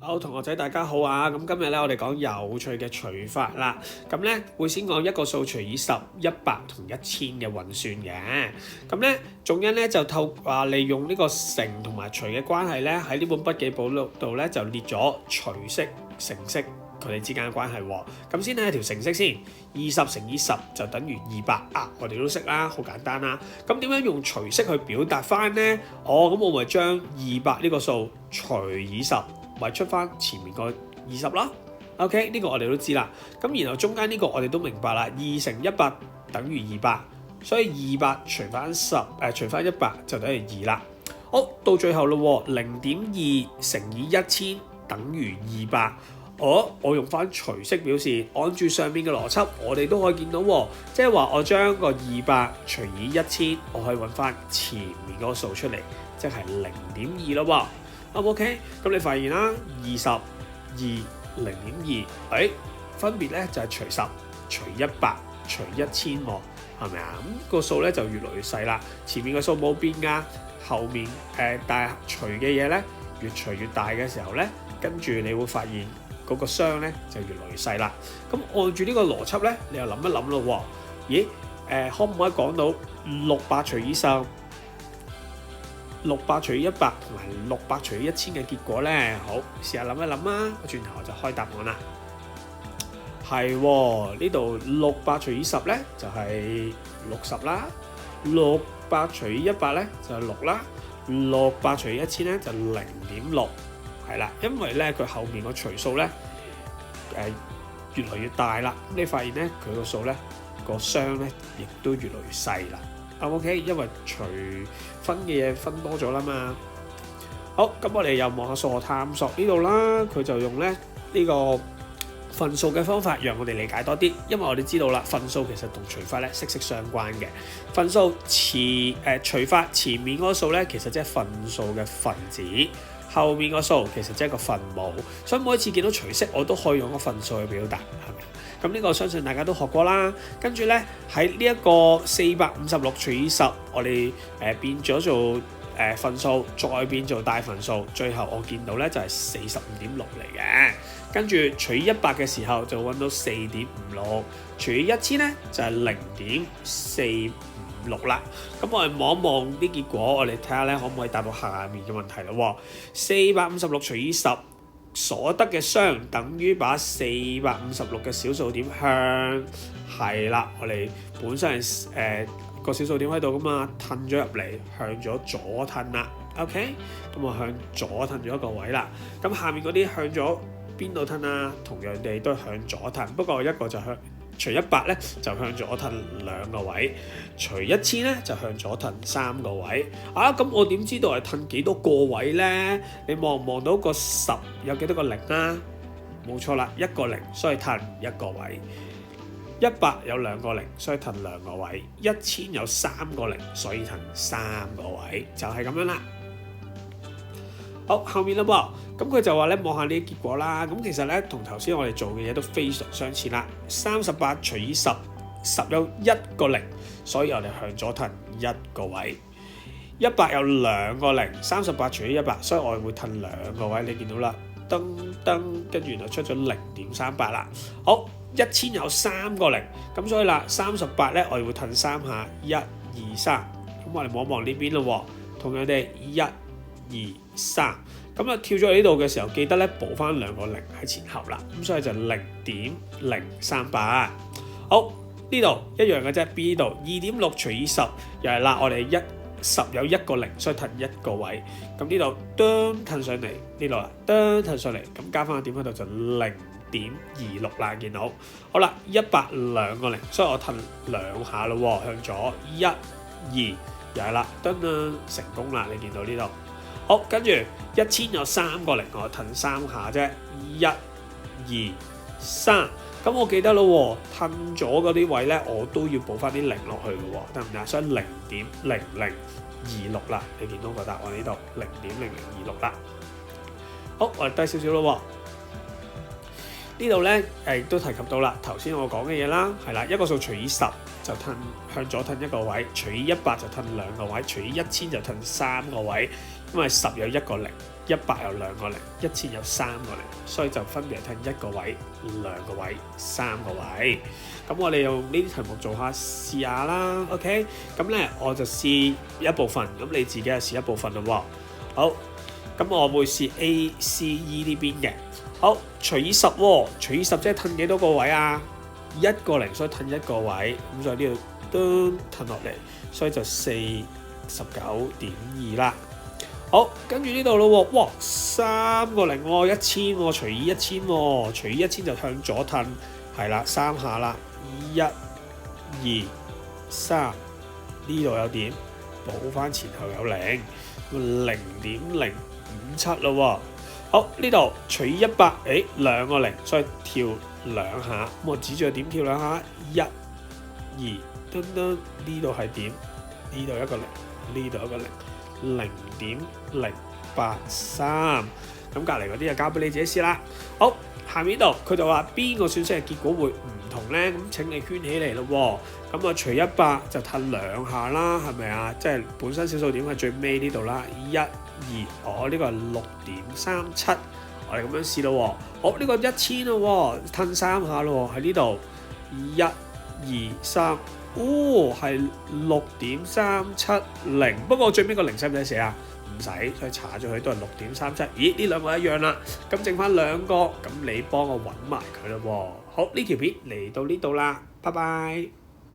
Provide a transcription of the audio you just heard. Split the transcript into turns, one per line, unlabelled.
好，同學仔大家好啊！咁今日咧我哋講有趣嘅除法啦。咁咧會先講一個數除以10、100同1000嘅運算嘅。咁咧總因咧就利用呢個乘同埋除嘅關係咧，喺呢本筆記簿度咧就列咗除式、乘式佢哋之間嘅關係喎。咁先睇下條乘式先，20乘以10就等於200啊！我哋都識啦，好簡單啦。咁點樣用除式去表達翻咧？咁我咪將200呢個數除以10。咪出翻前面個20啦 ，OK 呢個我哋都知啦。咁然後中間呢個我哋都明白啦，2乘100等於200，所以200除翻除翻100就等於2啦。好，到最後咯，0.2乘以1000等於200。我用翻除式表示，按住上面嘅邏輯，我哋都可以見到喎，即係話我將個200除以1000，我可以揾翻前面嗰個數出嚟，即係0.2咯喎。OK， 咁你發現啦，22 0.2，分別咧就係除10、除100、除1000喎，係咪啊？咁個數咧就越來越細啦。前面嘅數冇變㗎，後面但係除嘅嘢咧越除越大嘅時候咧，跟住你會發現嗰個箱咧就越來越細啦。咁按住呢個邏輯咧，你又諗一諗咯喎，咦？可唔可以講到600除以10、600除以100同埋600除以1000嘅結果咧？好，試下諗一諗啊！我轉頭我就開答案啦。係喎，呢度600除以10咧就係60啦，600除以100咧就係6啦，600除以1000咧就0.6，係啦，因為咧佢後面個除數咧越來越大啦，咁你發現咧佢個數咧個箱咧亦都越來越細啦。OK， 因為除分嘅嘢分多咗啦嘛。好，咁我哋又望下數學探索呢度啦，佢就用咧呢個分數嘅方法，讓我哋理解多啲。因為我哋知道啦，分數其實同除法咧息息相關嘅。分數除法前面嗰個數咧，其實即係分數嘅分子，後面個數其實即係個分母。所以每一次見到除式，我都可以用個分數去表達，係咪？咁呢個相信大家都學過啦。跟住咧喺呢一個456除以10，我哋變咗做分數，再變做大分數，最後我見到咧就係45.6嚟嘅。跟住除以100嘅時候就揾到4.56，除以1000咧就係0.456啦。咁我哋望一望啲結果，我哋睇下咧可唔可以答到下面嘅問題咯喎。456除以10。所得嘅商等於把456嘅小數點向係啦，我哋本身係個小數點喺度噶嘛，褪咗入嚟向咗左褪啦 ，OK， 咁啊向左褪咗一個位啦。咁下面嗰啲向咗邊度褪啊？同樣地都係向左褪，不過一個就向除100咧就向左褪2個位，除1000咧就向左褪3個位。咁我點知道係褪幾多個位咧？你望唔望到個10有幾多個零啊？冇錯啦，1個0，所以褪1個位。100有2個0，所以褪2個位。1000有3個0，所以褪3個位，就係咁樣啦。好，後面啦噃，咁佢就話咧望下呢啲結果啦。咁其實咧同頭先我哋做嘅嘢都非常相似啦。38除以10，10有1個0，所以我哋向左褪1個位。100有2個0，38除以100，所以我哋會褪2個位。你見到啦，噔噔，跟住就出咗0.38啦。好，1000有3個0，咁所以啦，38咧我哋會褪3下，1、2、3。咁我哋望一望呢邊咯喎，同樣地1、2、3，咁啊跳咗嚟呢度嘅時候，記得咧補翻2個0喺前後啦，咁所以就0.038。好，呢度一樣嘅啫。B 度2.6除以10，又係啦，我哋10有1個0，所以褪1個位。咁呢度褪上嚟，呢度啦褪上嚟，咁加翻個點喺度就0.26啦，見到。好啦，100 2個0，所以我褪2下咯喎，向左1、2，又係啦，噔成功啦，你見到呢度。好，跟住1000有3個0，我褪3下啫，1、2、3。咁我記得咯喎，褪咗嗰啲位咧，我都要補翻啲0落去嘅喎，得唔得？所以0.0026啦，你見到個答案呢度0.0026啦。好，我哋低少少咯喎。呢度咧都提及到啦，頭先我講嘅嘢啦，係啦，一個數除以10就向左褪1個位，除以100就褪2個位，除以1000就褪3個位，因為10有1個0， 100有2個零，1000有3個零，所以就分別係褪1個位、2個位、3個位。咁我哋用呢啲題目做下試下啦 ，OK？ 咁咧我就試一部分，咁你自己就試一部分咯喎。好，咁我會試 A、C、E 呢邊嘅。好，除以10喎，除以10即係褪幾多個位啊？1個零，所以褪1個位，咁所以呢度都褪落嚟，所以就49.2啦。好，跟住呢度咯喎，哇，3個零喎，1000喎，除以1000喎，除以1000就向左褪，係啦，3下啦，1、2、3，呢度有點，補翻前後有0， 0.057咯喎。好，呢度除以100，2個零，所以跳2下，咁我指住個點跳2下，1、2，噔噔，呢度係點？呢度1個零，呢度1個零。0.083，咁隔離嗰啲就交俾你自己試啦。好，下面度佢就話邊個算式嘅結果會唔同呢？咁請你圈起嚟咯喎。咁啊，除100就褪2下啦，係咪啊？即係本身小數點係最尾呢度啦。1、2，呢個係6.37，我哋咁樣試咯喎。好，呢個1000咯喎，褪3下咯喎，喺呢度1、2、3。係6.370，不過最尾個0使唔使寫啊？唔使，所以查咗佢都係6.37。咦，呢兩個一樣啦，咁剩翻2個，咁你幫我揾埋佢咯喎。好，呢條片嚟到呢度啦，拜拜。